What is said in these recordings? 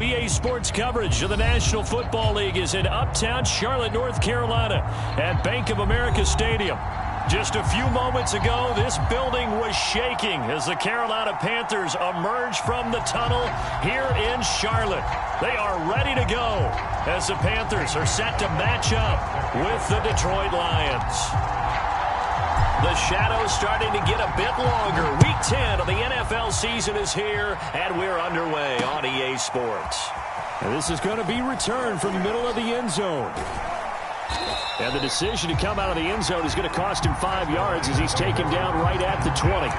EA Sports coverage of the National Football League is in uptown Charlotte, North Carolina at Bank of America Stadium. Just a few moments ago, this building was shaking as the Carolina Panthers emerged from the tunnel here in Charlotte. They are ready to go as the Panthers are set to match up with the Detroit Lions. The shadow's starting to get a bit longer. Week 10 of the NFL season is here, and we're underway on EA Sports. And this is going to be returned from the middle of the end zone. And the decision to come out of the end zone is going to cost him 5 yards as he's taken down right at the 20.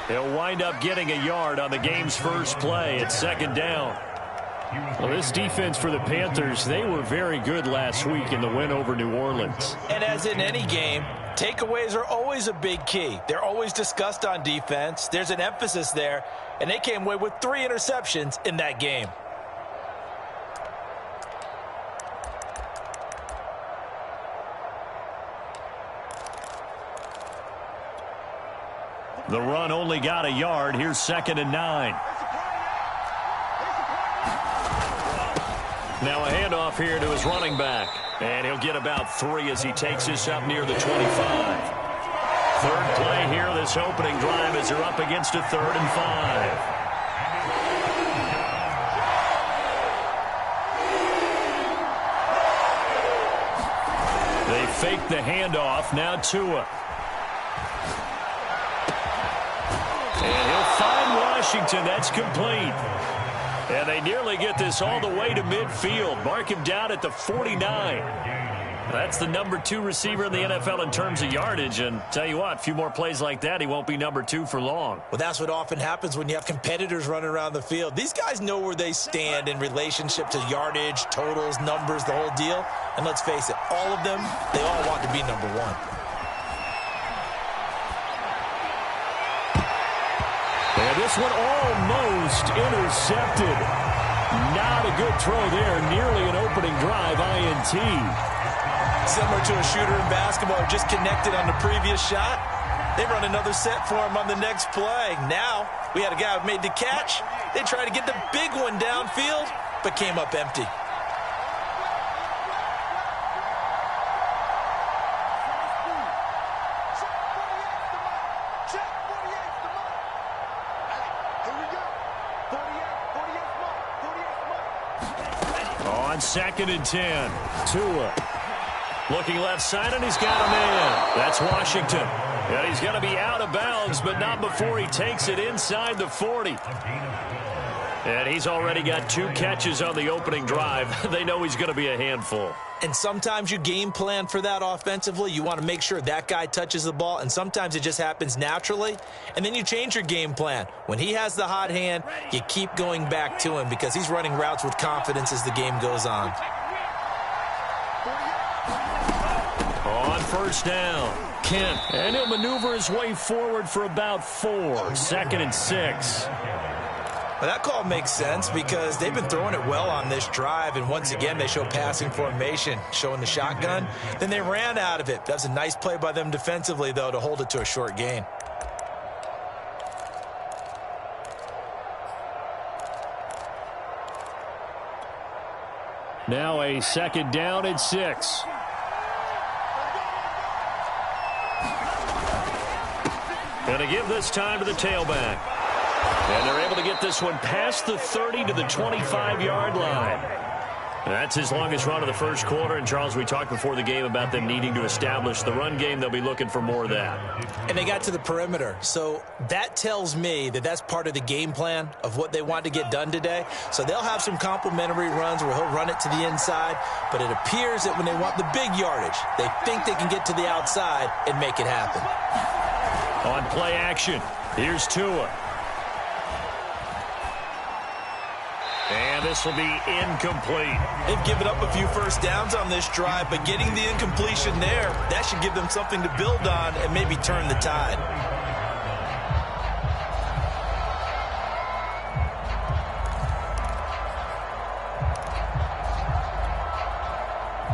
He'll wind up getting a yard on the game's first play at second down. Well, this defense for the Panthers, they were very good last week in the win over New Orleans. And as in any game, takeaways are always a big key. They're always discussed on defense. There's an emphasis there, and they came away with 3 interceptions in that game. The run only got a yard. Here's 2nd and 9. Now a handoff here to his running back. And he'll get about 3 as he takes this up near the 25. Third play here this opening drive as they're up against a 3rd and 5. They fake the handoff. Now Tua. And he'll find Washington. That's complete. And they nearly get this all the way to midfield. Mark him down at the 49. That's the number 2 receiver in the NFL in terms of yardage. And tell you what, a few more plays like that, he won't be number 2 for long. Well, that's what often happens when you have competitors running around the field. These guys know where they stand in relationship to yardage, totals, numbers, the whole deal. And let's face it, all of them, they all want to be number 1. And this one almost intercepted. Not a good throw there. Nearly an opening drive INT. Similar to a shooter in basketball, just connected on the previous shot. They run another set for him on the next play. Now, we had a guy who made the catch. They tried to get the big one downfield, but came up empty. On 2nd and 10. Tua. Looking left side, and he's got a man. That's Washington. And he's going to be out of bounds, but not before he takes it inside the 40. And he's already got 2 catches on the opening drive. They know he's going to be a handful. And sometimes you game plan for that offensively. You want to make sure that guy touches the ball, and sometimes it just happens naturally. And then you change your game plan. When he has the hot hand, you keep going back to him because he's running routes with confidence as the game goes on. On first down, Kent. And he'll maneuver his way forward for about 4. 2nd and 6. Well, that call makes sense because they've been throwing it well on this drive, and once again they show passing formation, showing the shotgun. Then they ran out of it. That was a nice play by them defensively, though, to hold it to a short gain. Now a 2nd down and 6. Going to give this time to the tailback. And they're able to get this one past the 30 to the 25-yard line. That's his longest run of the first quarter. And, Charles, we talked before the game about them needing to establish the run game. They'll be looking for more of that. And they got to the perimeter. So that tells me that that's part of the game plan of what they want to get done today. So they'll have some complementary runs where he'll run it to the inside. But it appears that when they want the big yardage, they think they can get to the outside and make it happen. On play action, here's Tua. And this will be incomplete. They've given up a few first downs on this drive, but getting the incompletion there, that should give them something to build on and maybe turn the tide.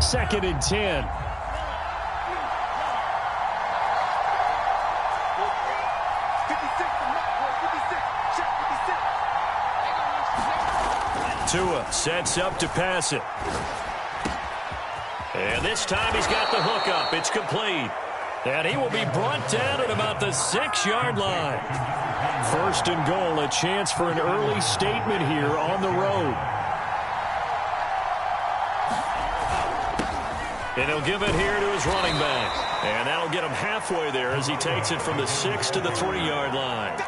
Second and 10. Tua sets up to pass it. And this time he's got the hook up. It's complete. And he will be brought down at about the 6-yard line. First and goal, a chance for an early statement here on the road. And he'll give it here to his running back. And that'll get him halfway there as he takes it from the 6 to the 3-yard line.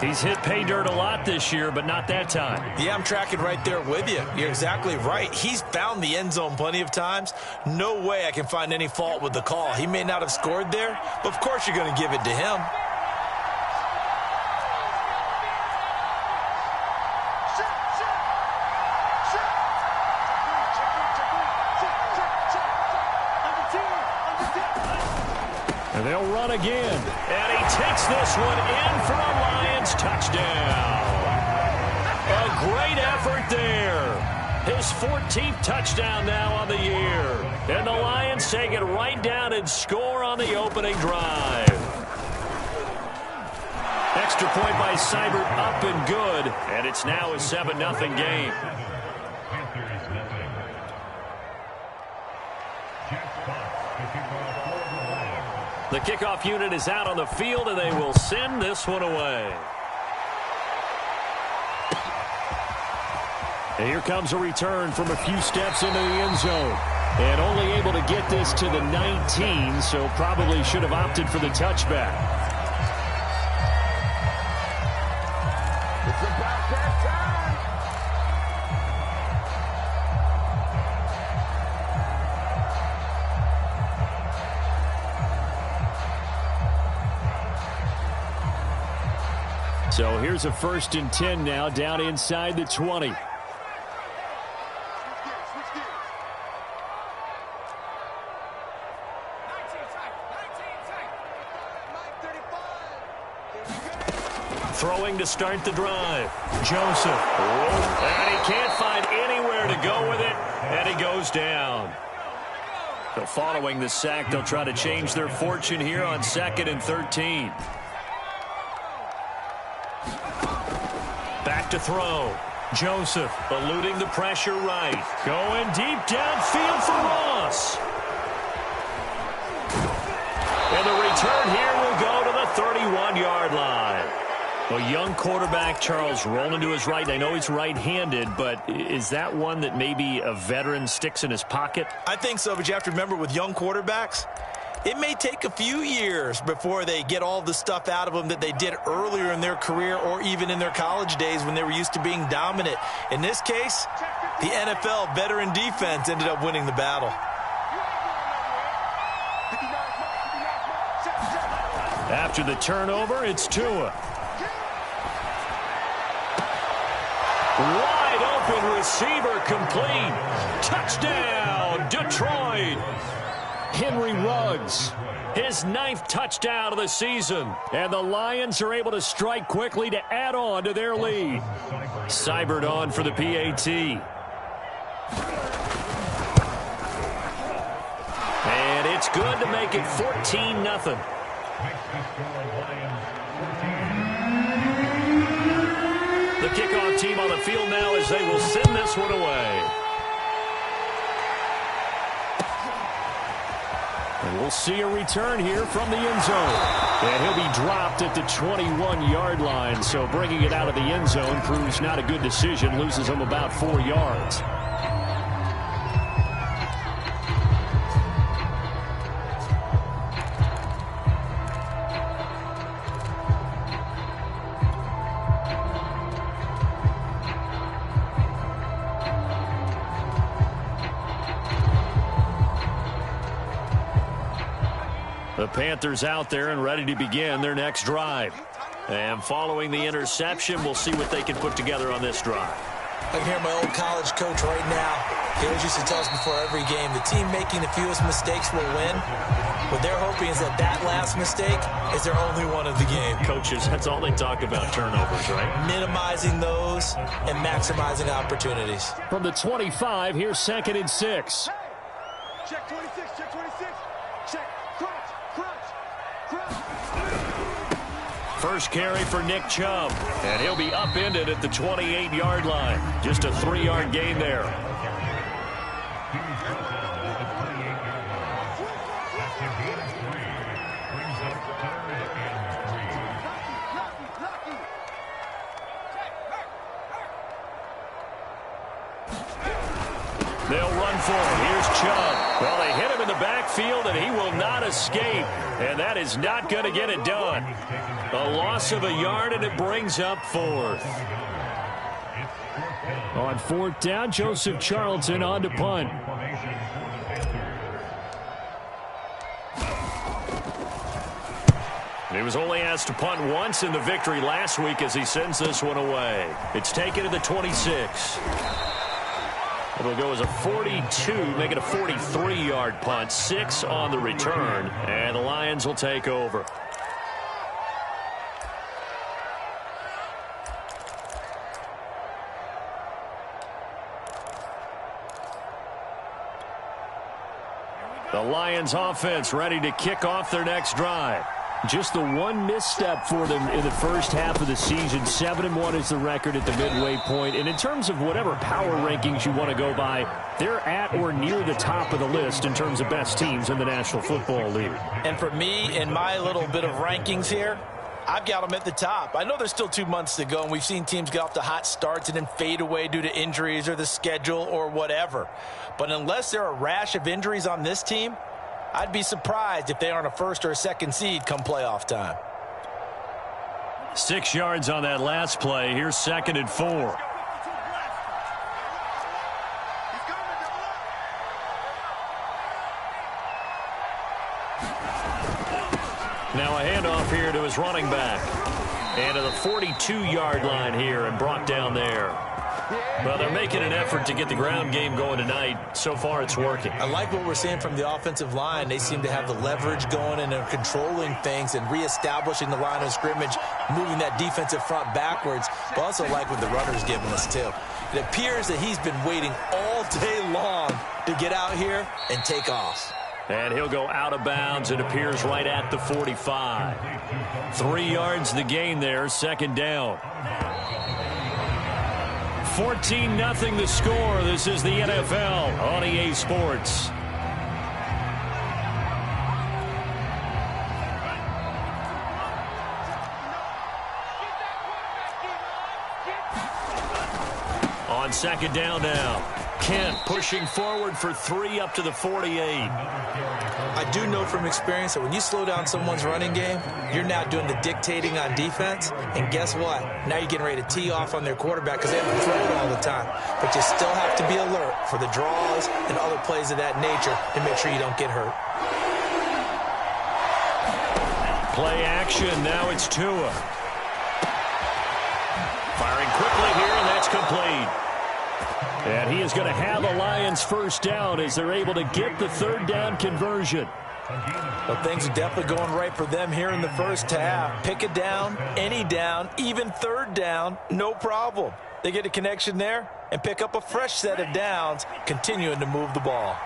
He's hit pay dirt a lot this year, but not that time. Yeah, I'm tracking right there with you. You're exactly right. He's found the end zone plenty of times. No way I can find any fault with the call. He may not have scored there, but of course you're going to give it to him. And they'll run again. And he takes this one in for a Lions touchdown. A great effort there. His 14th touchdown now on the year. And the Lions take it right down and score on the opening drive. Extra point by Seibert, up and good. And it's now a 7-0 game. The kickoff unit is out on the field, and they will send this one away. And here comes a return from a few steps into the end zone. And only able to get this to the 19, so probably should have opted for the touchback. It's about that time. So here's a 1st and 10 now, down inside the 20. Throwing to start the drive. Joseph. And he can't find anywhere to go with it, and he goes down. So following the sack, they'll try to change their fortune here on 2nd and 13. Back to throw. Joseph eluding the pressure right. Going deep downfield for Ross. And the return here will go to the 31-yard line. A young quarterback, Charles, rolling to his right. I know he's right-handed, but is that one that maybe a veteran sticks in his pocket? I think so, but you have to remember with young quarterbacks, it may take a few years before they get all the stuff out of them that they did earlier in their career or even in their college days when they were used to being dominant. In this case, the NFL veteran defense ended up winning the battle. After the turnover, it's Tua. Wide open receiver complete. Touchdown, Detroit. Henry Ruggs. His 9th touchdown of the season. And the Lions are able to strike quickly to add on to their lead. Seibert on for the PAT. And it's good to make it 14-0. The kickoff team on the field now as they will send this one away. And we'll see a return here from the end zone. And he'll be dropped at the 21-yard line, so bringing it out of the end zone proves not a good decision, loses him about 4 yards. The Panthers out there and ready to begin their next drive. And following the interception, we'll see what they can put together on this drive. I can hear my old college coach right now. He always used to tell us before every game, the team making the fewest mistakes will win. What they're hoping is that last mistake is their only one of the game. Coaches, that's all they talk about, turnovers, right? Minimizing those and maximizing opportunities. From the 25, here's 2nd and 6. Check 26, check 26. Check, crunch, crunch, crunch. First carry for Nick Chubb, and he'll be upended at the 28-yard line. Just a 3-yard gain there. They'll run for it. Here's Chubb. Well, they hit him in the backfield, and he will not escape. And that is not going to get it done. A loss of a yard, and it brings up 4th. On 4th down, Joseph Charlton on to punt. He was only asked to punt once in the victory last week as he sends this one away. It's taken to the 26. It'll go as a 42, make it a 43-yard punt, 6 on the return, and the Lions will take over. The Lions offense ready to kick off their next drive. Just the one misstep for them in the first half of the season. 7-1 is the record at the midway point. And in terms of whatever power rankings you want to go by, they're at or near the top of the list in terms of best teams in the National Football League. And for me, in my little bit of rankings here, I've got them at the top. I know there's still 2 months to go, and we've seen teams get off to hot starts and then fade away due to injuries or the schedule or whatever. But unless there are a rash of injuries on this team, I'd be surprised if they aren't a 1st or a 2nd seed come playoff time. 6 yards on that last play. Here's 2nd and 4. Now a handoff here to his running back. And to the 42-yard line here and brought down there. Well, they're making an effort to get the ground game going tonight. So far, it's working. I like what we're seeing from the offensive line. They seem to have the leverage going and they're controlling things and reestablishing the line of scrimmage, moving that defensive front backwards. But also like what the runner's giving us, too. It appears that he's been waiting all day long to get out here and take off. And he'll go out of bounds. It appears right at the 45. 3 yards the gain there, 2nd down. 14-0 the score. This is the NFL on EA Sports. On 2nd down now. Kent pushing forward for 3 up to the 48. I do know from experience that when you slow down someone's running game, you're now doing the dictating on defense. And guess what? Now you're getting ready to tee off on their quarterback because they have to throw it all the time. But you still have to be alert for the draws and other plays of that nature to make sure you don't get hurt. Play action. Now it's Tua. Firing quickly here, and that's complete. And he is going to have the Lions 1st down as they're able to get the 3rd down conversion. Well, things are definitely going right for them here in the first half. Pick a down, any down, even 3rd down, no problem. They get a connection there and pick up a fresh set of downs, continuing to move the ball.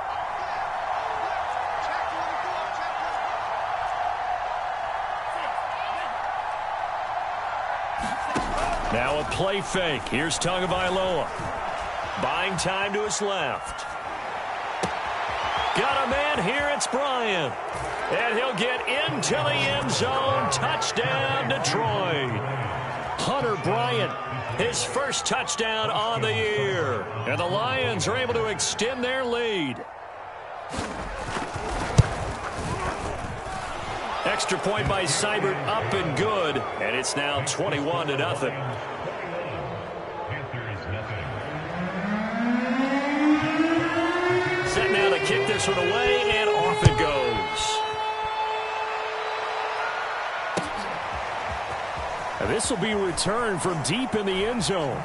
Now a play fake. Here's Tagovailoa. Buying time to his left. Got a man here. It's Bryant. And he'll get into the end zone. Touchdown, Detroit. Hunter Bryant, his first touchdown on the year. And the Lions are able to extend their lead. Extra point by Seibert, up and good. And it's now 21-0. Set now to kick this one away, and off it goes. This will be returned from deep in the end zone.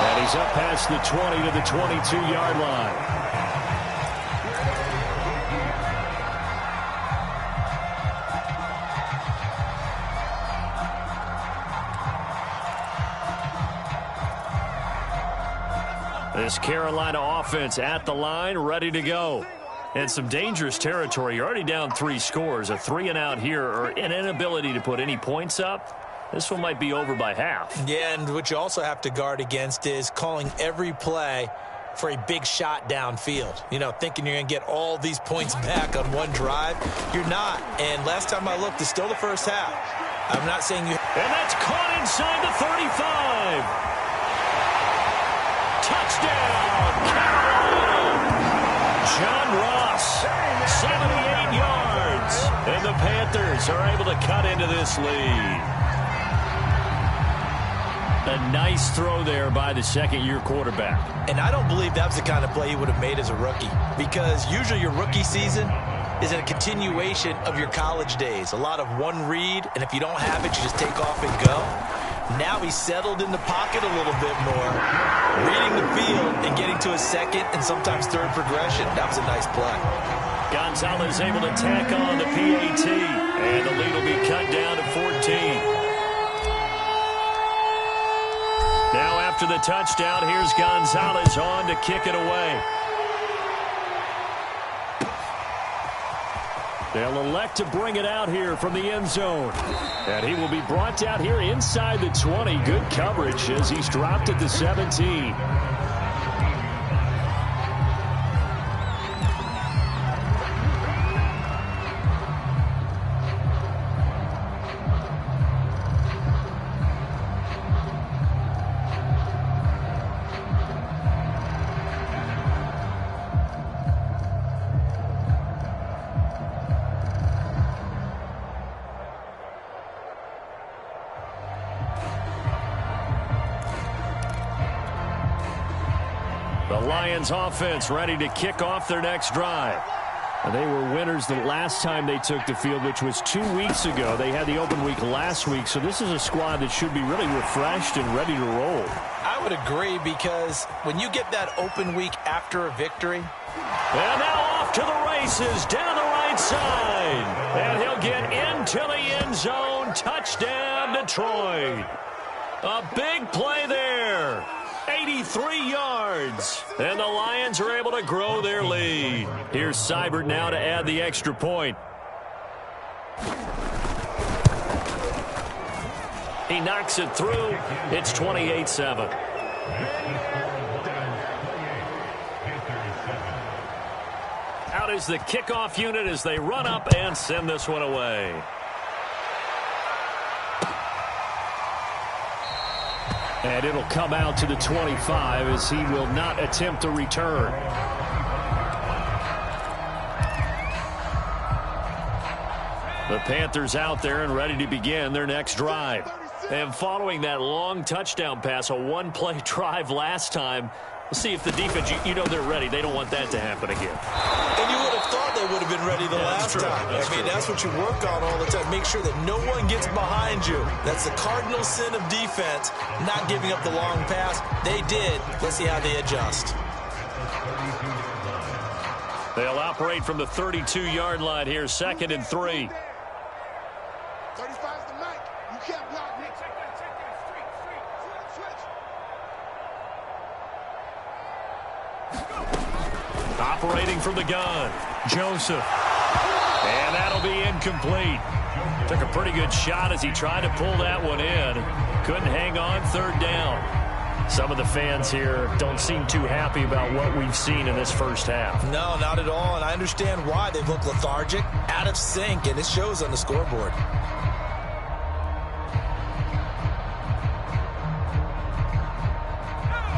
And he's up past the 20 to the 22-yard line. This Carolina offense at the line, ready to go. And some dangerous territory. You're already down 3 scores. A 3-and-out here, or an inability to put any points up. This one might be over by half. Yeah, and what you also have to guard against is calling every play for a big shot downfield. You know, thinking you're going to get all these points back on one drive. You're not. And last time I looked, it's still the first half. I'm not saying you... And that's caught inside the 35. Touchdown, Carolina! John Ross, 78 yards. And the Panthers are able to cut into this lead. A nice throw there by the second-year quarterback. And I don't believe that was the kind of play he would have made as a rookie, because usually your rookie season is a continuation of your college days. A lot of one read, and if you don't have it, you just take off and go. Now he's settled in the pocket a little bit more, reading the field and getting to his second and sometimes third progression. That was a nice play. Gonzalez able to tack on the PAT, and the lead will be cut down to 14. Now after the touchdown, here's Gonzalez on to kick it away. They'll elect to bring it out here from the end zone. And he will be brought out here inside the 20. Good coverage as he's dropped at the 17. Lions offense ready to kick off their next drive. And they were winners the last time they took the field, which was 2 weeks ago. They had the open week last week, so this is a squad that should be really refreshed and ready to roll. I would agree, because when you get that open week after a victory. And now off to the races down the right side. And he'll get into the end zone. Touchdown, Detroit. A big play there. 83 yards. And the Lions are able to grow their lead. Here's Seibert now to add the extra point. He knocks it through. It's 28-7. Out is the kickoff unit as they run up and send this one away. And it'll come out to the 25 as he will not attempt to return. The Panthers out there and ready to begin their next drive. And following that long touchdown pass, a one-play drive last time, we'll see if the defense, you know they're ready. They don't want that to happen again. And you would have thought they would have been ready the last time. That's what you work on all the time. Make sure that no one gets behind you. That's the cardinal sin of defense, not giving up the long pass. They did. Let's see how they adjust. They'll operate from the 32-yard line here, 2nd and 3. 35 is the mic. You can't block me. Operating from the gun, Joseph. And that'll be incomplete. Took a pretty good shot as he tried to pull that one in. Couldn't hang on, 3rd down. Some of the fans here don't seem too happy about what we've seen in this first half. No, not at all, and I understand why. They've looked lethargic, out of sync, and it shows on the scoreboard.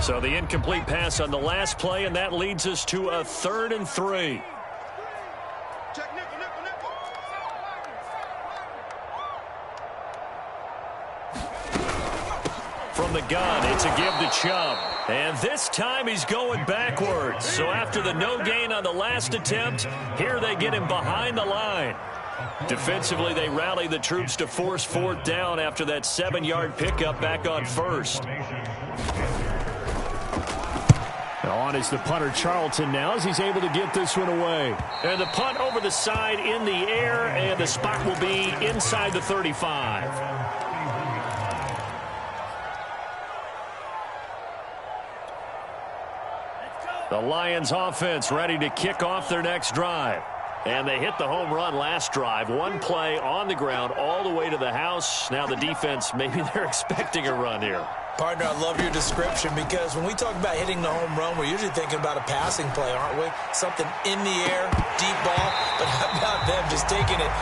So the incomplete pass on the last play, and that leads us to a 3rd and 3. From the gun, it's a give to Chubb. And this time he's going backwards. So after the no gain on the last attempt, here they get him behind the line. Defensively, they rally the troops to force fourth down after that 7-yard pickup back on first. On is the punter Charlton now as he's able to get this one away. And the punt over the side in the air, and the spot will be inside the 35. The Lions offense ready to kick off their next drive. And they hit the home run last drive. One play on the ground all the way to the house. Now the defense, maybe they're expecting a run here. Partner, I love your description because when we talk about hitting the home run, we're usually thinking about a passing play, aren't we? Something in the air, deep ball, but how about them just taking it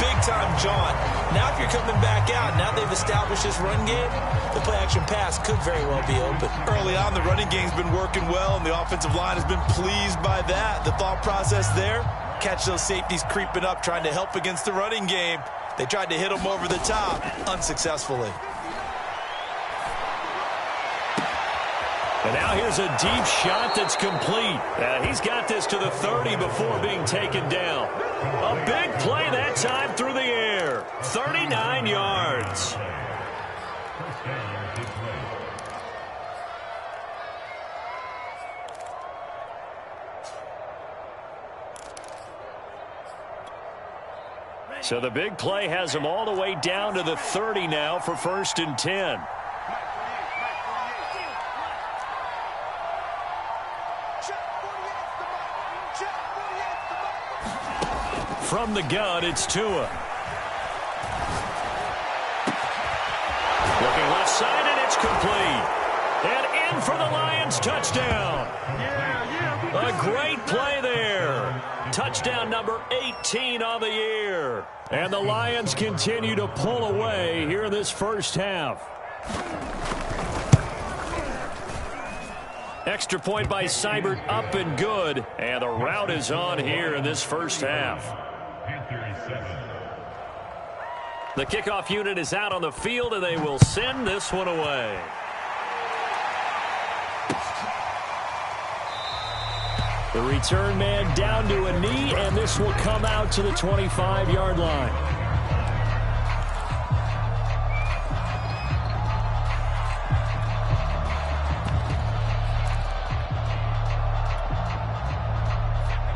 big-time jaunt. Now if you're coming back out, now they've established this run game, the play-action pass could very well be open. Early on, the running game's been working well, and the offensive line has been pleased by that. The thought process there, catch those safeties creeping up, trying to help against the running game. They tried to hit them over the top, unsuccessfully. And now here's a deep shot that's complete. He's got this to the 30 before being taken down. A big play that time through the air. 39 yards. So the big play has him all the way down to the 30 now for 1st and 10. From the gun, it's Tua. Looking left side, and it's complete. And in for the Lions, touchdown. A great play there. Touchdown number 18 on the year. And the Lions continue to pull away here in this first half. Extra point by Seibert, up and good. And the route is on here in this first half. The kickoff unit is out on the field, and they will send this one away. The return man down to a knee, and this will come out to the 25-yard line.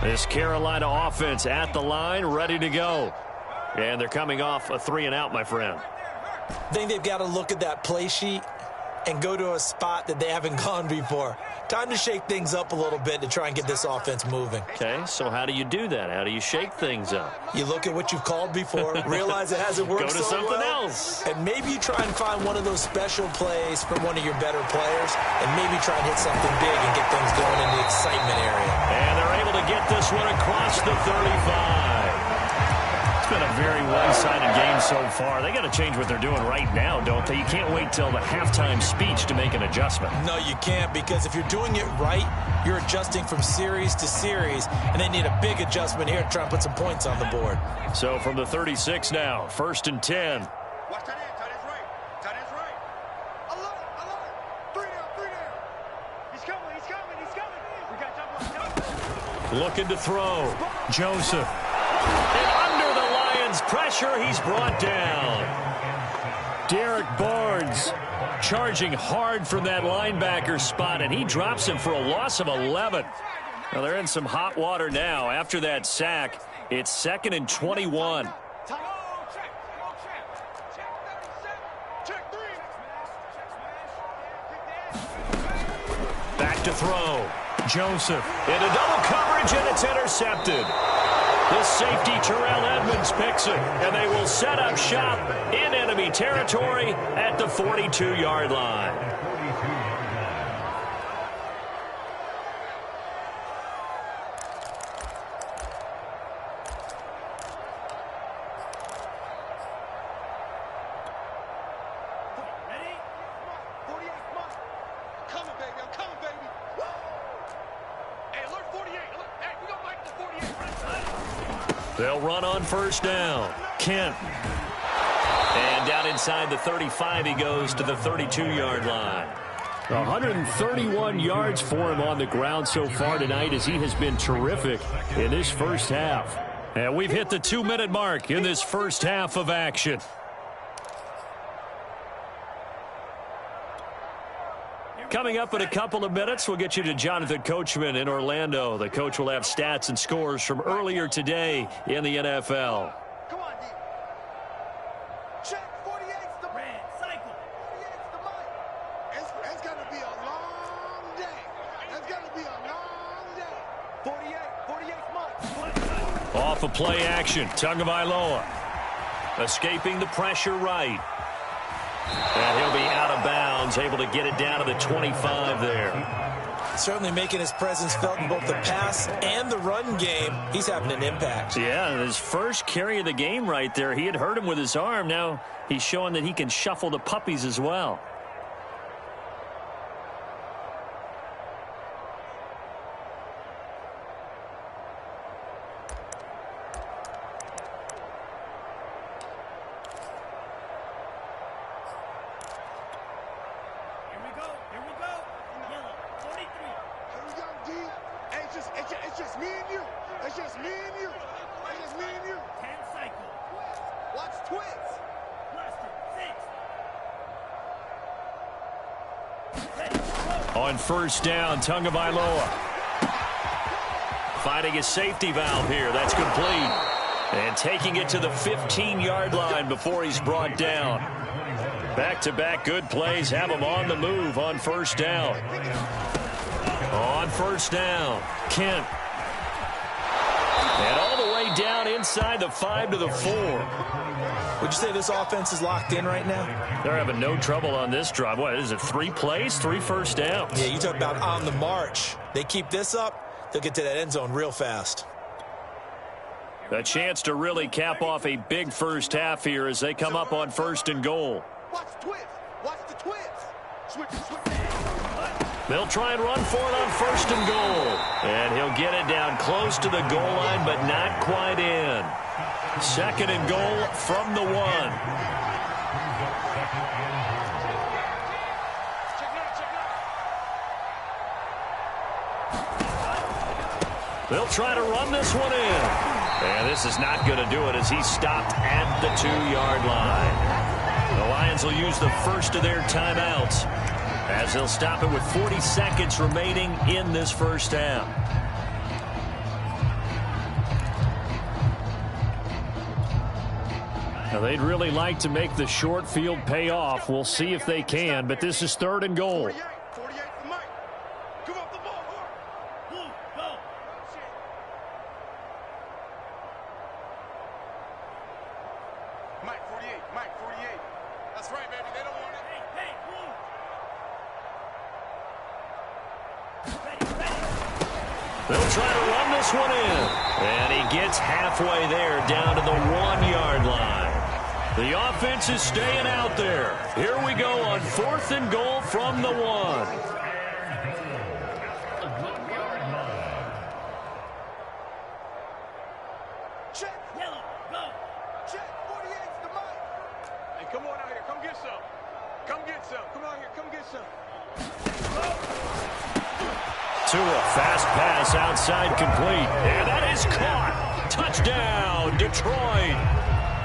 This Carolina offense at the line, ready to go. And they're coming off a 3-and-out, my friend. I think they've got to look at that play sheet and go to a spot that they haven't gone before. Time to shake things up a little bit to try and get this offense moving. Okay, so how do you do that? How do you shake things up? You look at what you've called before, realize it hasn't worked so well. Go to something else. And maybe you try and find one of those special plays from one of your better players, and maybe try and hit something big and get things going in the excitement area. And they're able to get this one across the 35. It's been a very one-sided game so far. They got to change what they're doing right now, don't they? You can't wait till the halftime speech to make an adjustment. No, you can't, because if you're doing it right, you're adjusting from series to series, and they need a big adjustment here to try and put some points on the board. So from the 36 now, 1st and 10. Watch tight end, tight end's right. Tight end's right. Alert. 3 down. He's coming. We got double. Looking to throw. Joseph. And under the Lions' pressure, he's brought down. Derek Barnes charging hard from that linebacker spot, and he drops him for a loss of 11. Well, they're in some hot water now. After that sack, it's 2nd and 21. Back to throw. Joseph into double coverage, and it's intercepted. The safety, Terrell Edmonds, picks it, and they will set up shop in enemy territory at the 42-yard line. They'll run on 1st down. Kent. And down inside the 35, he goes to the 32-yard line. 131 yards for him on the ground so far tonight, as he has been terrific in this first half. And we've hit the 2-minute mark in this first half of action. Coming up in a couple of minutes, we'll get you to Jonathan Coachman in Orlando. The coach will have stats and scores from earlier today in the NFL. Come on, D. Check 48's the man. Cycle. 48's the mic. It's going to be a long day. It's going to be a long day. 48's mic. Off of play action, Tagovailoa escaping the pressure right. And he'll be out of bounds, able to get it down to the 25 there. Certainly making his presence felt in both the pass and the run game. He's having an impact. Yeah, his first carry of the game right there. He had hurt him with his arm. Now he's showing that he can shuffle the puppies as well. It's just me and you. It's just me and you. It's just me and you. 10 cycle. Watch twins. On first down, Tagovailoa finding a safety valve here. That's complete. And taking it to the 15-yard line before he's brought down. Back-to-back good plays have him on the move on first down. On first down, Kent. And all the way down inside the 5 to the 4. Would you say this offense is locked in right now? They're having no trouble on this drive. What is it, 3 plays, 3 first downs? Yeah, you talk about on the march. They keep this up, they'll get to that end zone real fast. A chance to really cap off a big first half here as they come up on first and goal. Watch twins. Watch the twins. Switch. They'll try and run for it on first and goal. And he'll get it down close to the goal line, but not quite in. Second and goal from the 1. They'll try to run this one in. And this is not going to do it as he's stopped at the 2-yard line. The Lions will use the first of their timeouts as they'll stop it with 40 seconds remaining in this first half. Now they'd really like to make the short field pay off. We'll see if they can, but this is third and goal. 48 the mic. Come up the ball. Go. Mike 48. That's right, baby. They don't want it. Hey, They'll try to run this one in. And he gets halfway there down to the 1-yard line. The offense is staying out there. Here we go on fourth and goal from the 1. Check. Yellow. Go. Check. 48's the mic. Hey, come on out here. Come get some. Come out here. Come get some. Tua, fast pass outside complete. And that is caught. Touchdown, Detroit.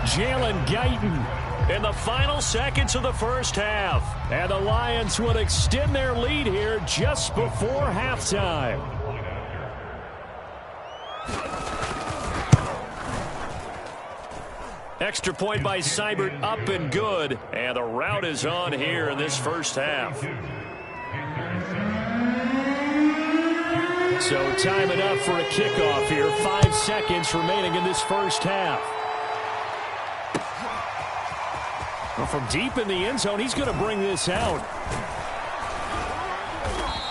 Jalen Guyton in the final seconds of the first half. And the Lions will extend their lead here just before halftime. Extra point by Seibert, up and good. And the route is on here in this first half. So time enough for a kickoff here. 5 seconds remaining in this first half. Well, from deep in the end zone, he's going to bring this out.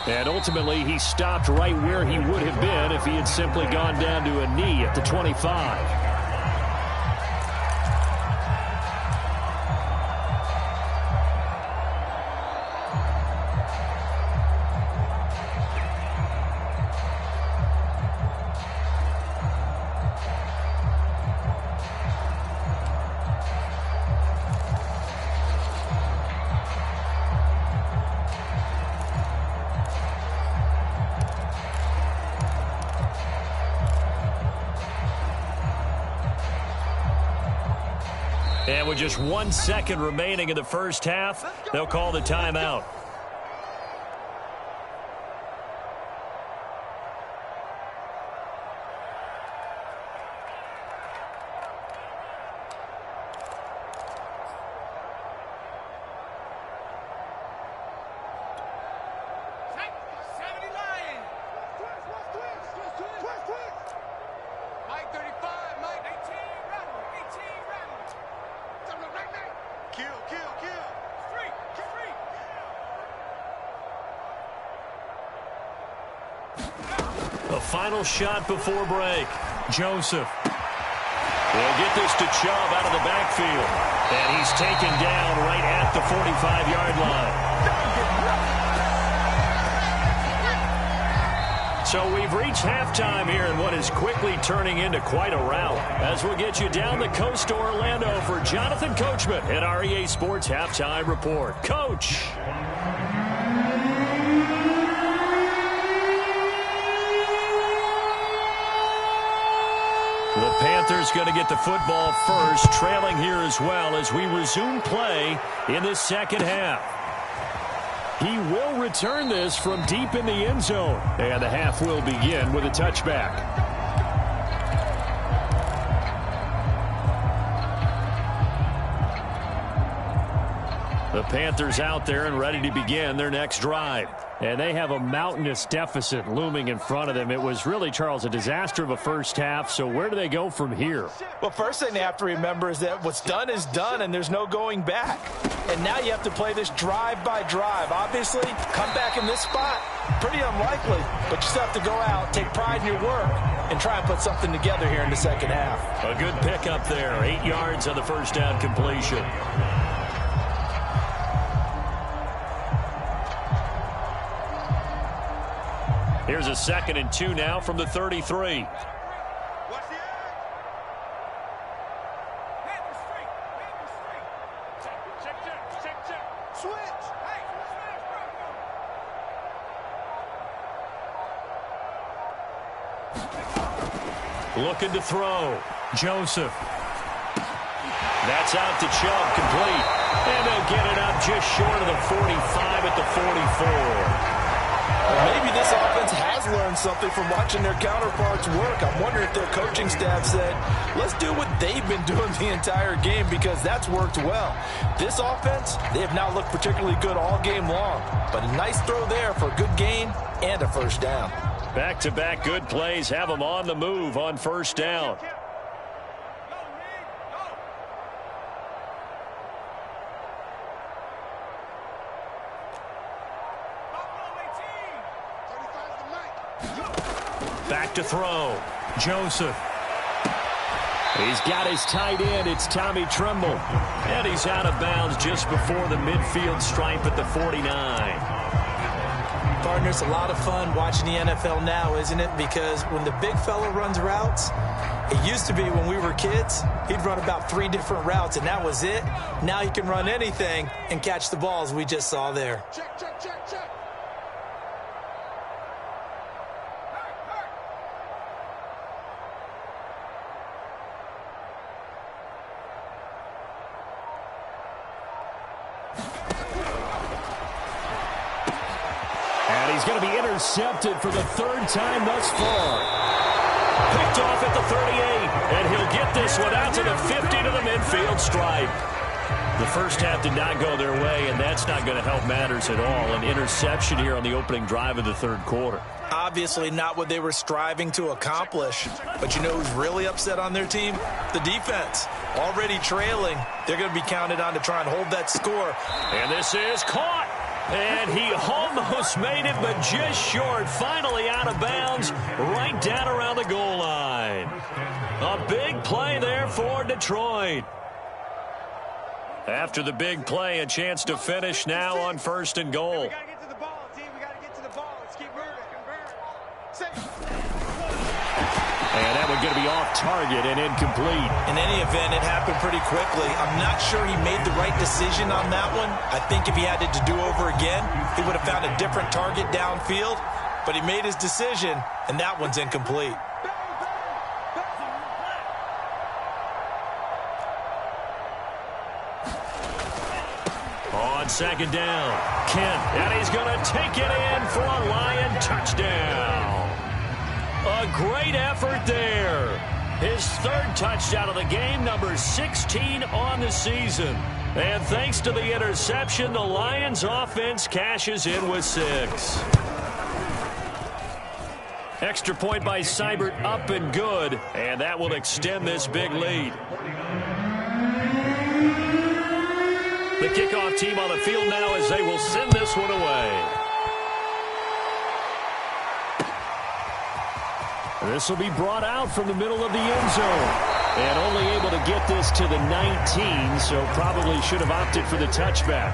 And ultimately, he stopped right where he would have been if he had simply gone down to a knee at the 25. And with just 1 second remaining in the first half, they'll call the timeout. A final shot before break. Joseph will get this to Chubb out of the backfield. And he's taken down right at the 45-yard line. So we've reached halftime here in what is quickly turning into quite a rout. As we'll get you down the coast to Orlando for Jonathan Coachman at our EA Sports Halftime Report. Coach. The Panthers going to get the football first, trailing here as well as we resume play in the second half. He will return this from deep in the end zone. And the half will begin with a touchback. The Panthers out there and ready to begin their next drive. And they have a mountainous deficit looming in front of them. It was really, Charles, a disaster of a first half. So where do they go from here? Well, first thing they have to remember is that what's done is done, and there's no going back. And now you have to play this drive by drive. Obviously, come back in this spot, pretty unlikely. But you still have to go out, take pride in your work, and try and put something together here in the second half. A good pickup there. 8 yards on the first down completion. Here's a 2nd and 2 now from the 33. Looking to throw. Joseph. That's out to Chubb, complete. And they'll get it up just short of the 45 at the 44. Maybe this offense has learned something from watching their counterparts work. I'm wondering if their coaching staff said, let's do what they've been doing the entire game, because that's worked well. This offense, they have not looked particularly good all game long. But a nice throw there for a good gain and a first down. Back-to-back good plays have them on the move on first down. Back to throw. Joseph. He's got his tight end. It's Tommy Tremble. And he's out of bounds just before the midfield stripe at the 49. Partner, it's a lot of fun watching the NFL now, isn't it? Because when the big fella runs routes, it used to be when we were kids, he'd run about 3 different routes, and that was it. Now he can run anything and catch the balls we just saw there. Check, check, check, check. He's going to be intercepted for the 3rd time thus far. Picked off at the 38, and he'll get this one out to the 50 to the midfield stripe. The first half did not go their way, and that's not going to help matters at all. An interception here on the opening drive of the 3rd quarter. Obviously not what they were striving to accomplish. But you know who's really upset on their team? The defense. Already trailing. They're going to be counted on to try and hold that score. And this is caught. And he almost made it, but just short. Finally out of bounds, right down around the goal line. A big play there for Detroit. After the big play, a chance to finish now on 1st and goal. We got to get to the ball, team. We got to get to the ball. Let's keep moving. And that one going to be off target and incomplete. In any event, it happened pretty quickly. I'm not sure he made the right decision on that one. I think if he had it to do over again, he would have found a different target downfield. But he made his decision, and that one's incomplete. on second down. Kent, and he's going to take it in for a Lion touchdown. A great effort there. His third touchdown of the game, number 16 on the season. And thanks to the interception, the Lions offense cashes in with 6. Extra point by Seibert, up and good, and that will extend this big lead. The kickoff team on the field now as they will send this one away. This will be brought out from the middle of the end zone. And only able to get this to the 19, so probably should have opted for the touchback.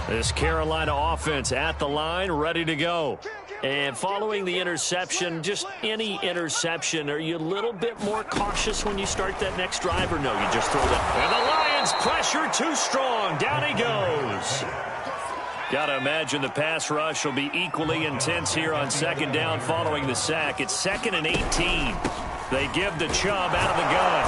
This Carolina offense at the line, ready to go. And following the interception, just any interception, are you a little bit more cautious when you start that next drive, or no, you just throw that? And the Lions pressure too strong. Down he goes. Got to imagine the pass rush will be equally intense here on second down following the sack. It's 2nd and 18. They give to Chubb out of the gun.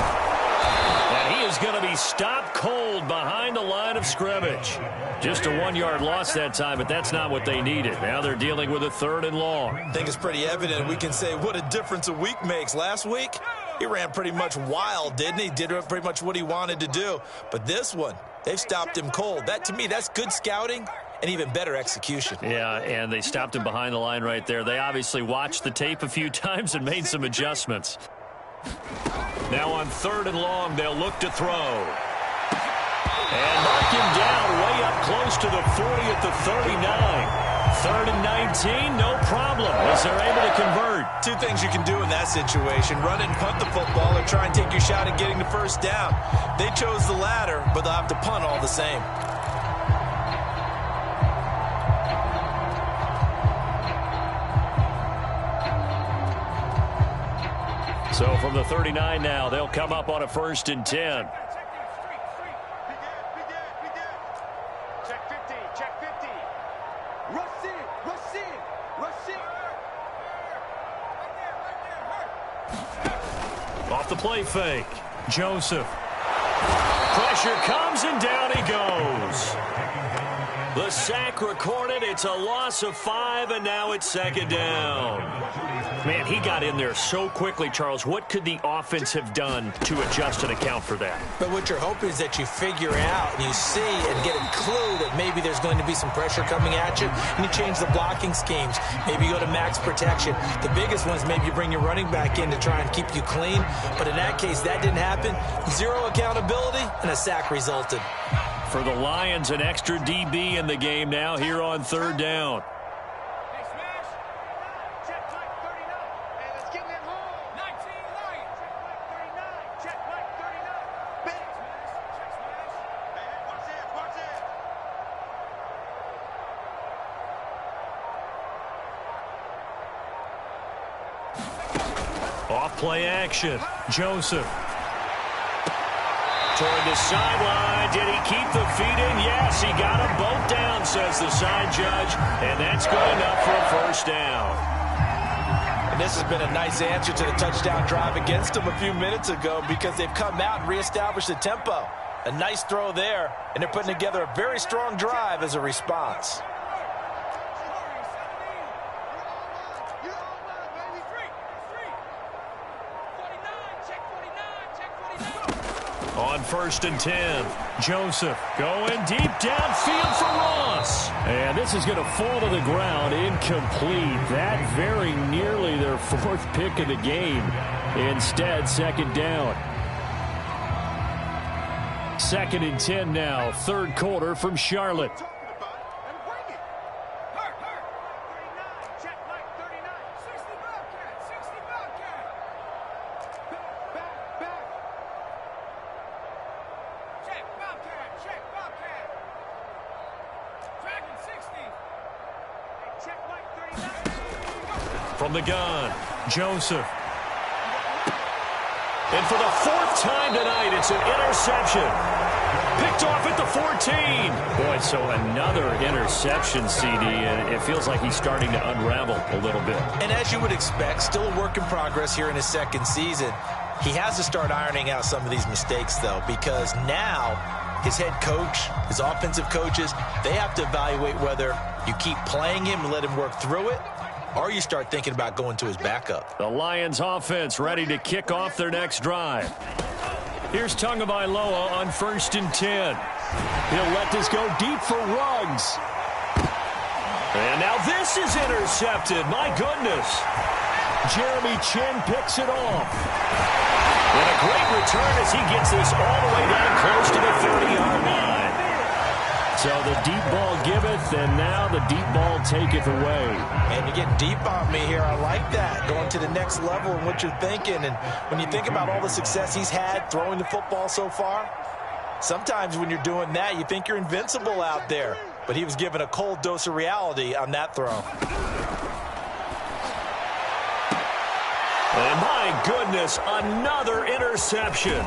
And he is going to be stopped cold behind the line of scrimmage. Just a 1-yard loss that time, but that's not what they needed. Now they're dealing with a 3rd and long. I think it's pretty evident. We can say what a difference a week makes. Last week, he ran pretty much wild, didn't he? Did pretty much what he wanted to do. But this one, they've stopped him cold. That, to me, that's good scouting and even better execution. Yeah, and they stopped him behind the line right there. They obviously watched the tape a few times and made some adjustments. Now on 3rd and long, they'll look to throw. And mark him down way up close to the 40 at the 39. 3rd and 19, no problem, as they're able to convert. Two things you can do in that situation: run and punt the football, or try and take your shot at getting the first down. They chose the latter, but they'll have to punt all the same. So from the 39 now, they'll come up on a 1st and 10. Off the play fake. Joseph. Pressure comes and down he goes. The sack recorded. It's a loss of 5, and now it's 2nd down. Man, he got in there so quickly, Charles. What could the offense have done to adjust and account for that? But what you're hoping is that you figure out and you see and get a clue that maybe there's going to be some pressure coming at you, and you change the blocking schemes. Maybe you go to max protection. The biggest one is maybe you bring your running back in to try and keep you clean. But in that case, that didn't happen. 0 accountability, and a sack resulted. For the Lions, an extra DB in the game now here on 3rd down. Off play action. Joseph. Toward the sideline. Did he keep the feet in? Yes, he got them both down, says the side judge. And that's good enough for a 1st down. And this has been a nice answer to the touchdown drive against them a few minutes ago, because they've come out and reestablished the tempo. A nice throw there, and they're putting together a very strong drive as a response. On 1st and 10, Joseph going deep downfield for Ross. And this is going to fall to the ground, incomplete. That very nearly their 4th pick of the game. Instead, 2nd down. 2nd and 10 now, 3rd quarter from Charlotte. From the gun, Joseph. And for the 4th time tonight, it's an interception. Picked off at the 14. Boy, so another interception, CD, and it feels like he's starting to unravel a little bit. And as you would expect, still a work in progress here in his second season. He has to start ironing out some of these mistakes, though, because now his head coach, his offensive coaches, they have to evaluate whether you keep playing him and let him work through it, or you start thinking about going to his backup. The Lions offense ready to kick off their next drive. Here's Tagovailoa on 1st and 10. He'll let this go deep for Ruggs. And now this is intercepted. My goodness. Jeremy Chin picks it off. And a great return as he gets this all the way down close to the 30-yard line. So the deep ball giveth, and now the deep ball taketh away. And you get deep on me here. I like that, going to the next level and what you're thinking. And when you think about all the success he's had throwing the football so far, sometimes when you're doing that, you think you're invincible out there. But he was given a cold dose of reality on that throw. And my goodness, another interception.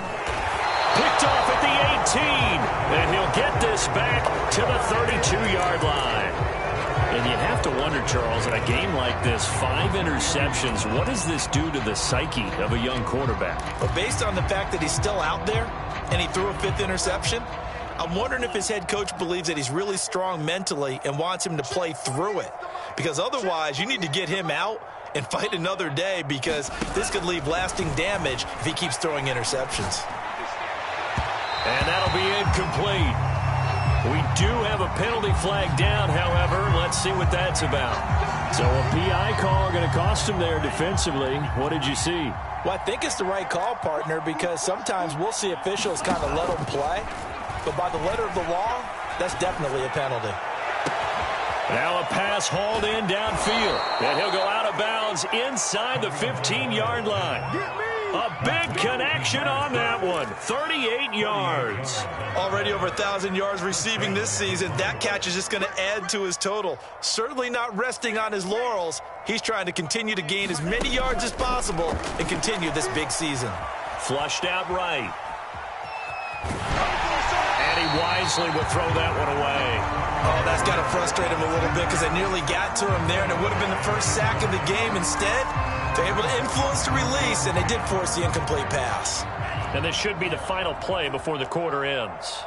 Picked off at the 18, and he'll get this back to the 32-yard line. And you have to wonder, Charles, in a game like this, 5 interceptions, what does this do to the psyche of a young quarterback? But based on the fact that he's still out there and he threw a 5th interception, I'm wondering if his head coach believes that he's really strong mentally and wants him to play through it. Because otherwise, you need to get him out and fight another day, because this could leave lasting damage if he keeps throwing interceptions. And that'll be incomplete. We do have a penalty flag down, however. Let's see what that's about. So a PI call going to cost him there defensively. What did you see? Well, I think it's the right call, partner, because sometimes we'll see officials kind of let them play. But by the letter of the law, that's definitely a penalty. Now a pass hauled in downfield. And he'll go out of bounds inside the 15-yard line. A big connection on that one. 38 yards. Already over 1,000 yards receiving this season. That catch is just going to add to his total. Certainly not resting on his laurels. He's trying to continue to gain as many yards as possible and continue this big season. Flushed out right. And he wisely would throw that one away. Oh, that's got to frustrate him a little bit, because they nearly got to him there, and it would have been the first sack of the game. Instead, they're able to influence the release, and they did force the incomplete pass. And this should be the final play before the quarter ends.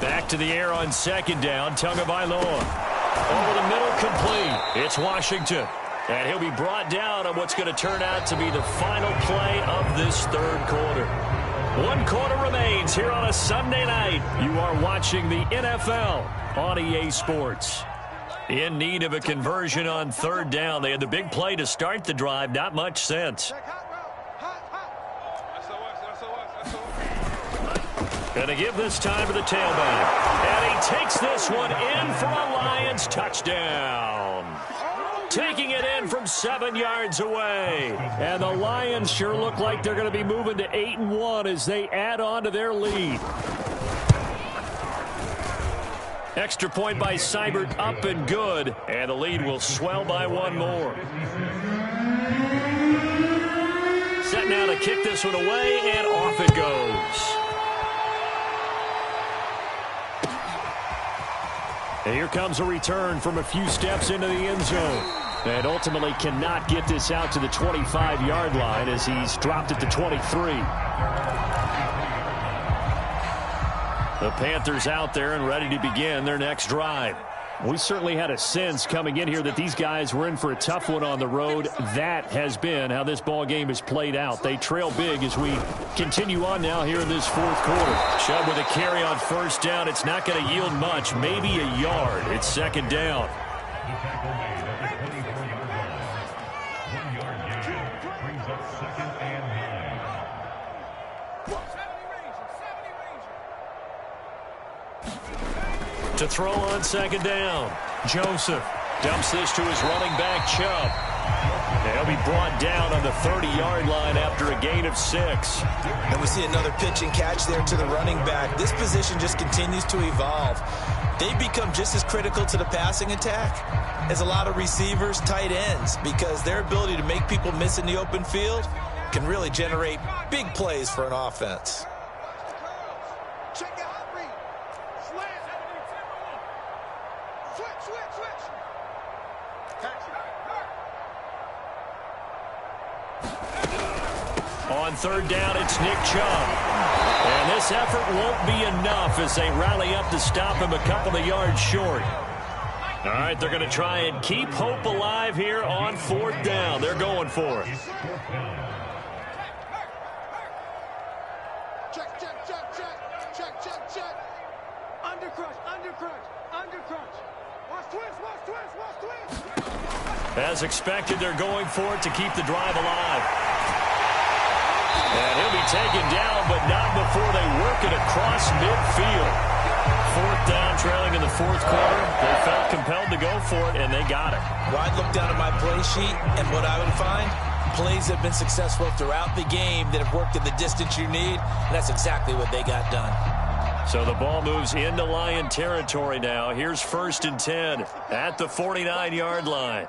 Back to the air on 2nd down. Tagovailoa over the middle, complete. It's Washington. And he'll be brought down on what's going to turn out to be the final play of this 3rd quarter. 1 quarter remains here on a Sunday night. You are watching the NFL on EA Sports. In need of a conversion on 3rd down. They had the big play to start the drive. Not much sense. Going to give this time to the tailback. And he takes this one in for a Lions touchdown. Taking it in from 7 yards away. And the Lions sure look like they're going to be moving to 8-1 as they add on to their lead. Extra point by Seibert, up and good. And the lead will swell by 1 more. Set now to kick this one away, and off it goes. And here comes a return from a few steps into the end zone. And ultimately cannot get this out to the 25-yard line as he's dropped it to 23. The Panthers out there and ready to begin their next drive. We certainly had a sense coming in here that these guys were in for a tough one on the road. That has been how this ball game has played out. They trail big as we continue on now here in this 4th quarter. Chubb with a carry on 1st down. It's not going to yield much, maybe a yard. It's 2nd down. To throw on 2nd down. Joseph dumps this to his running back, Chubb. They'll be brought down on the 30-yard line after a gain of 6. And we see another pitch and catch there to the running back. This position just continues to evolve. They become just as critical to the passing attack as a lot of receivers, tight ends, because their ability to make people miss in the open field can really generate big plays for an offense. Check the hot read. Slant. Switch. On third down, it's Nick Chubb. And this effort won't be enough as they rally up to stop him a couple of yards short. All right, they're going to try and keep hope alive here on fourth down. They're going for it. Check. Undercrunch. Watch twist. As expected, they're going for it to keep the drive alive. And he'll be taken down, but not before they work it across midfield. Fourth down, trailing in the fourth quarter. They felt compelled to go for it, and they got it. Well, I'd look down at my play sheet, and what I would find, plays have been successful throughout the game that have worked in the distance you need, and that's exactly what they got done. So the ball moves into Lion territory now. Here's 1st and 10 at the 49-yard line.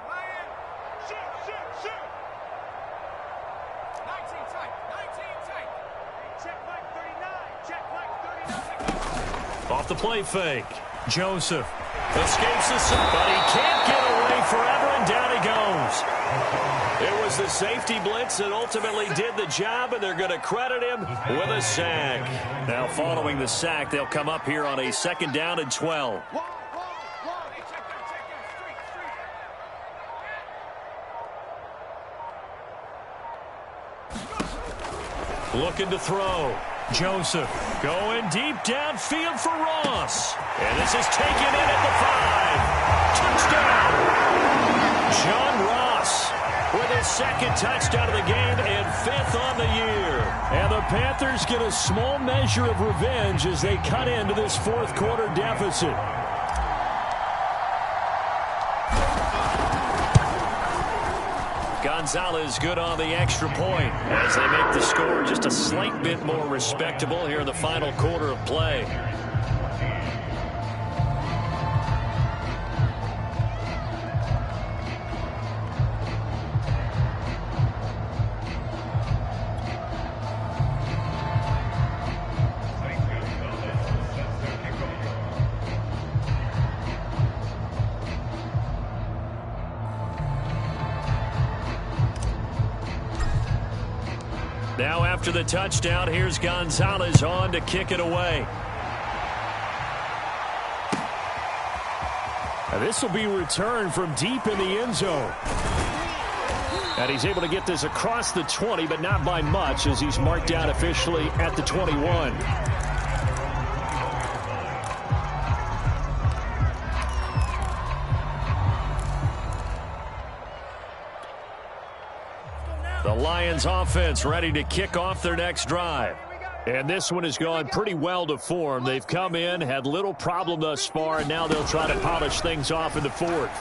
Off the play fake. Joseph escapes the sack, but he can't get away forever, and down he goes. It was the safety blitz that ultimately did the job, and they're going to credit him with a sack. Now, following the sack, they'll come up here on a 2nd down and 12. Looking to throw. Joseph going deep downfield for Ross. And this is taken in at the 5. Touchdown. John Ross with his 2nd touchdown of the game and 5th on the year. And the Panthers get a small measure of revenge as they cut into this 4th quarter deficit. Gonzalez good on the extra point as they make the score just a slight bit more respectable here in the final quarter of play. Now after the touchdown, here's Gonzalez on to kick it away. Now this will be returned from deep in the end zone. And he's able to get this across the 20, but not by much as he's marked down officially at the 21. The Lions offense ready to kick off their next drive. And this one has gone pretty well to form. They've come in, had little problem thus far, and now they'll try to polish things off in the 4th.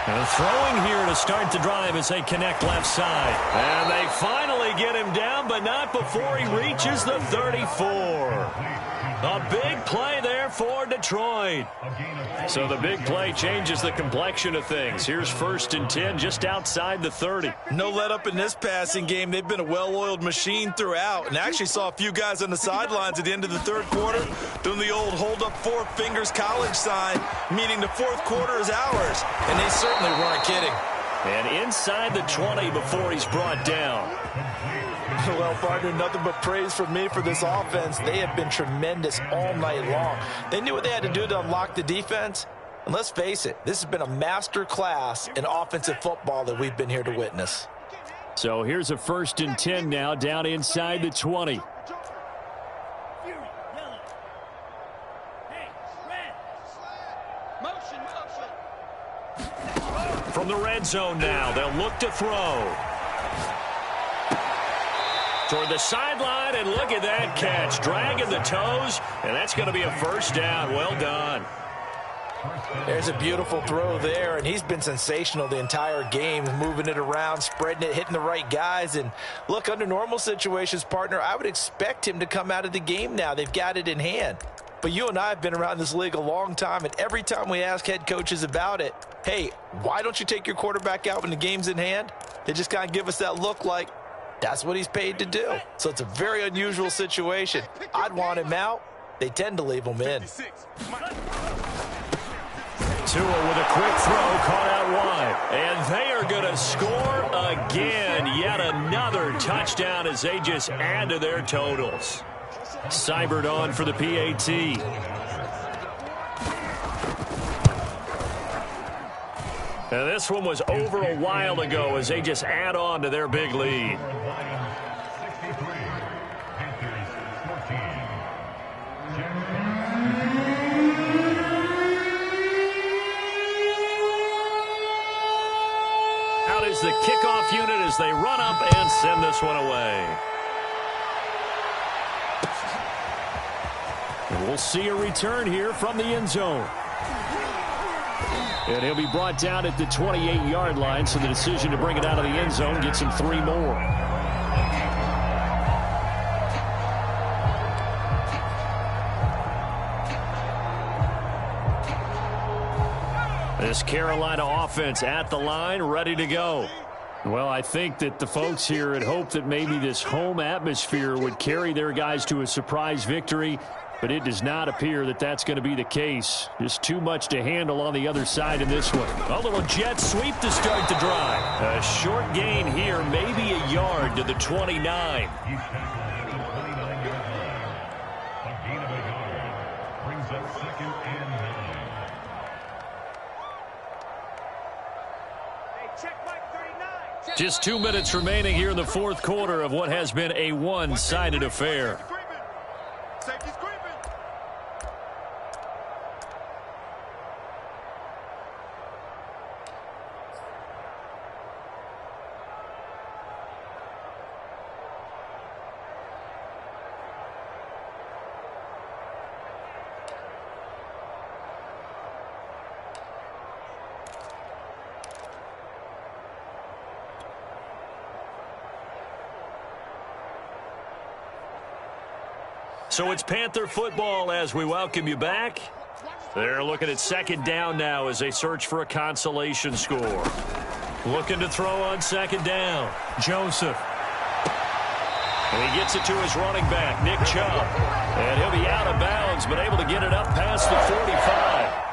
And throwing here to start the drive as they connect left side. And they finally get him down, but not before he reaches the 34. A big play there for Detroit. So the big play changes the complexion of things. Here's 1st and 10 just outside the 30. No let up in this passing game. They've been a well-oiled machine throughout, and actually saw a few guys on the sidelines at the end of the 3rd quarter doing the old hold up 4 fingers college sign, meaning the 4th quarter is ours. And they certainly weren't kidding. And inside the 20 before he's brought down. Well, partner, nothing but praise from me for this offense. They have been tremendous all night long. They knew what they had to do to unlock the defense. And let's face it, this has been a master class in offensive football that we've been here to witness. So here's a 1st and 10 now down inside the 20. From the red zone now, they'll look to throw. Toward the sideline, and look at that catch. Dragging the toes, and that's going to be a 1st down. Well done. There's a beautiful throw there, and he's been sensational the entire game, moving it around, spreading it, hitting the right guys. And look, under normal situations, partner, I would expect him to come out of the game now. They've got it in hand. But you and I have been around this league a long time, and every time we ask head coaches about it, hey, why don't you take your quarterback out when the game's in hand? They just kind of give us that look like that's what he's paid to do. So it's a very unusual situation. I'd want him out. They tend to leave him in. Tua with a quick throw, caught out wide. And they are going to score again. Yet another touchdown as they just add to their totals. Seibert on for the PAT. Now this one was over a while ago as they just add on to their big lead. Out is the kickoff unit as they run up and send this one away. And we'll see a return here from the end zone. And he'll be brought down at the 28-yard line, so the decision to bring it out of the end zone gets him 3 more. This Carolina offense at the line, ready to go. Well, I think that the folks here had hoped that maybe this home atmosphere would carry their guys to a surprise victory, but it does not appear that that's going to be the case. Just too much to handle on the other side in this one. A little jet sweep to start the drive. A short gain here, maybe a yard to the 29. Just 2 minutes remaining here in the fourth quarter of what has been a one-sided affair. So it's Panther football as we welcome you back. They're looking at second down now as they search for a consolation score. Looking to throw on second down. Joseph. And he gets it to his running back, Nick Chubb. And he'll be out of bounds, but able to get it up past the 45.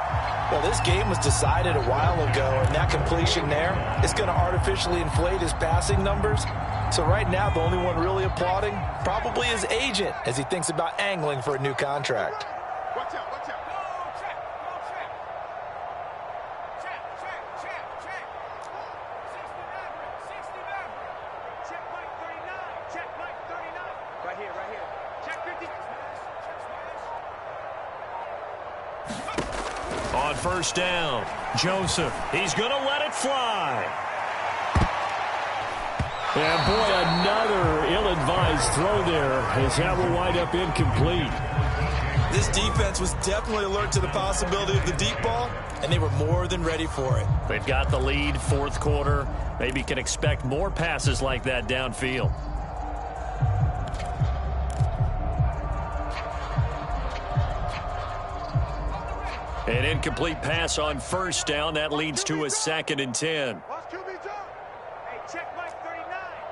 Well, this game was decided a while ago, and that completion there is going to artificially inflate his passing numbers. So right now, the only one really applauding probably his agent as he thinks about angling for a new contract. Watch out, watch out. Go check, go check. Check, check, check, check. 60 average. Check Mike 39. Check Mike 39. Right here, right here. Check 50. On first down, Joseph. He's going to let it fly. And boy, another ill-advised throw there as that will wind up incomplete. This defense was definitely alert to the possibility of the deep ball, and they were more than ready for it. They've got the lead, fourth quarter. Maybe can expect more passes like that downfield. An incomplete pass on first down. That leads to a 2nd and 10. Watch QB jump. Hey, check Mike 39.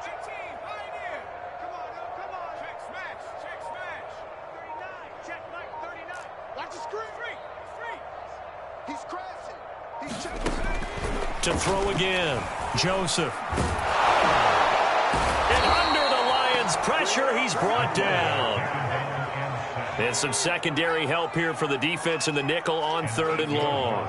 Check team, pioneer. Come on, no, come on. Check smash, check smash. 39, check Mike 39. Watch the screen. Street. He's crashing. He's checking. To throw again, Joseph. And under the Lions' pressure, he's brought down. And some secondary help here for the defense in the nickel on 3rd and long. Alert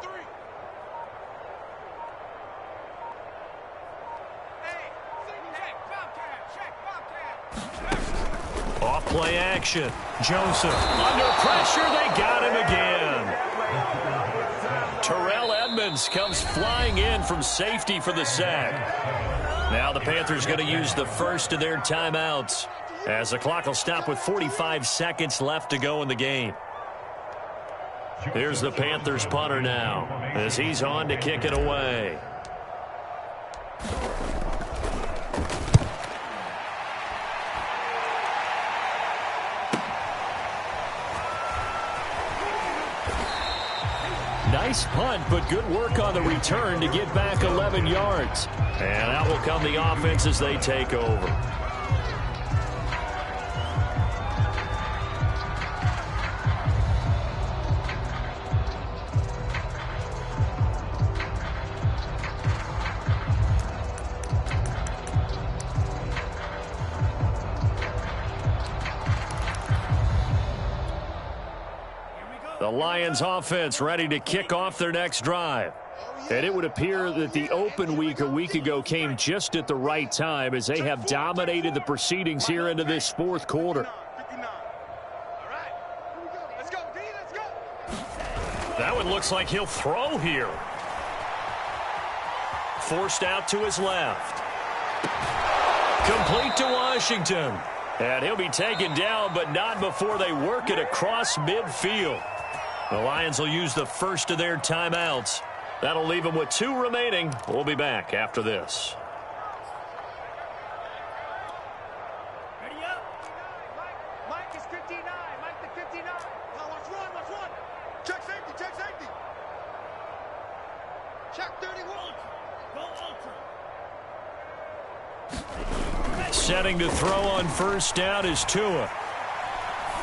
3. Hey, check Bobcat. Off play action. Joseph under pressure. They got him again. Terrell Edmonds comes flying in from safety for the sack. Now the Panthers going to use the first of their timeouts as the clock will stop with 45 seconds left to go in the game. Here's the Panthers punter now as he's on to kick it away. Nice punt, but good work on the return to get back 11 yards. And out will come the offense as they take over. The Lions offense ready to kick off their next drive. And it would appear that the open week a week ago came just at the right time as they have dominated the proceedings here into this fourth quarter. That one looks like he'll throw here. Forced out to his left. Complete to Washington. And he'll be taken down, but not before they work it across midfield. The Lions will use the first of their timeouts. That'll leave them with 2 remaining. We'll be back after this. Ready up. Mike is 59. Mike the 59. Now watch one, watch one. Check safety, check safety. Check 31. Go ultra. Setting to throw on first down is Tua.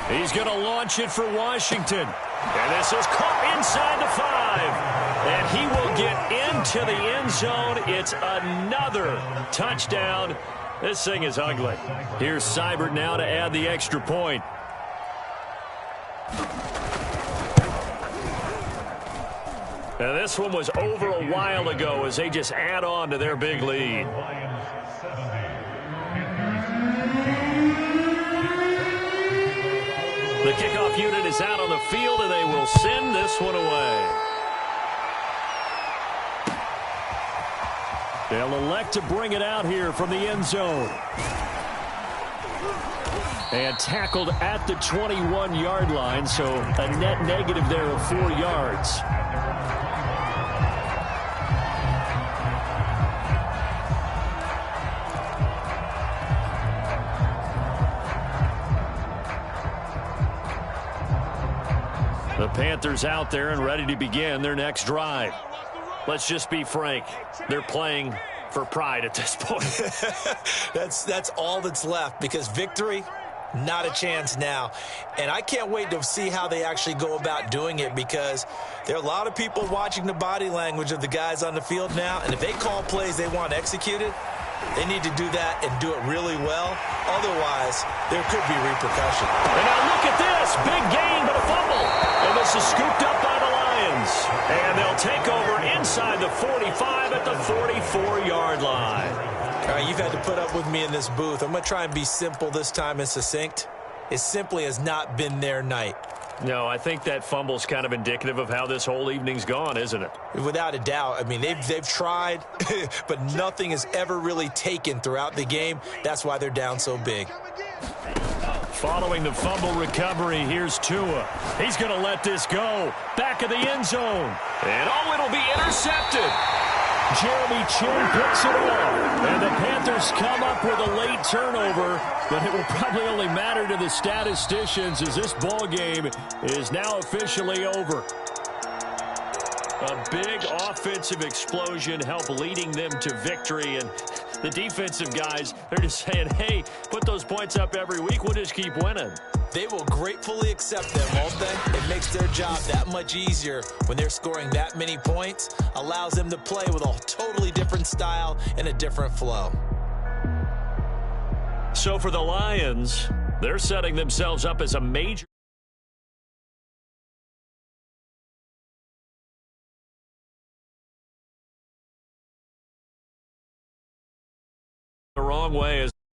He's going to launch it for Washington. And this is caught inside the 5. And he will get into the end zone. It's another touchdown. This thing is ugly. Here's Seibert now to add the extra point. Now this one was over a while ago as they just add on to their big lead. The kickoff unit is out on the field, and they will send this one away. They'll elect to bring it out here from the end zone. And tackled at the 21-yard line, so a net negative there of 4 yards. The Panthers out there and ready to begin their next drive. Let's just be frank. They're playing for pride at this point. That's all that's left, because victory, not a chance now. And I can't wait to see how they actually go about doing it, because there are a lot of people watching the body language of the guys on the field now. And if they call plays they want executed, they need to do that and do it really well. Otherwise, there could be repercussion. And now look at this. Big gain, but a fumble. And this is scooped up by the Lions. And they'll take over inside the 45 at the 44-yard line. All right, you've had to put up with me in this booth. I'm going to try and be simple this time and succinct. It simply has not been their night. No, I think that fumble's kind of indicative of how this whole evening's gone, isn't it? Without a doubt. I mean, they've tried, but nothing is ever really taken throughout the game. That's why they're down so big. Following the fumble recovery, here's Tua. He's going to let this go. Back of the end zone. And oh, it'll be intercepted. Jeremy Chin picks it off. And the Panthers come up with a late turnover, but it will probably only matter to the statisticians as this ball game is now officially over. A big offensive explosion helped leading them to victory, and the defensive guys, they're just saying, hey, put those points up every week, we'll just keep winning. They will gratefully accept them, won't they? It makes their job that much easier when they're scoring that many points, allows them to play with a totally different style and a different flow. So for the Lions, they're setting themselves up as a major the wrong way.